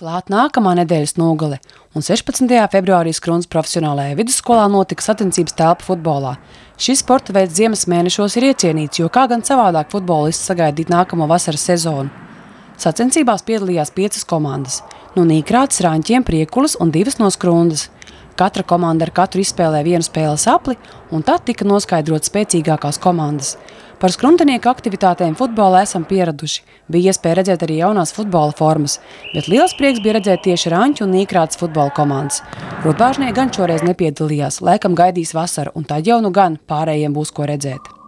Klāt nākamā nedēļas nogale, un 16. februārī Skrundas profesionālajā vidusskolā notika sacensības telpu futbolā. Šis sporta veids ziemas mēnešos ir iecienīts, jo kā gan savādāk futbolists sagaidīt nākamo vasaras sezonu. Sacensībās piedalījās 5 komandas – no Nīkrātes, Raņķiem, Priekulas un 2 no Skrundas. Katra komanda ar katru izspēlē vienu spēles apli, un tad tika noskaidrot spēcīgākās komandas. Par skrundanieku aktivitātēm futbolā esam pieraduši. Bija iespēja redzēt arī jaunās futbola formas, bet liels prieks bija redzēt tieši Raņķu un Nīkrātes futbola komandas. Rotbāžnieki gan šoreiz nepiedalījās, laikam gaidīs vasaru, un tad jau nu gan pārējiem būs ko redzēt.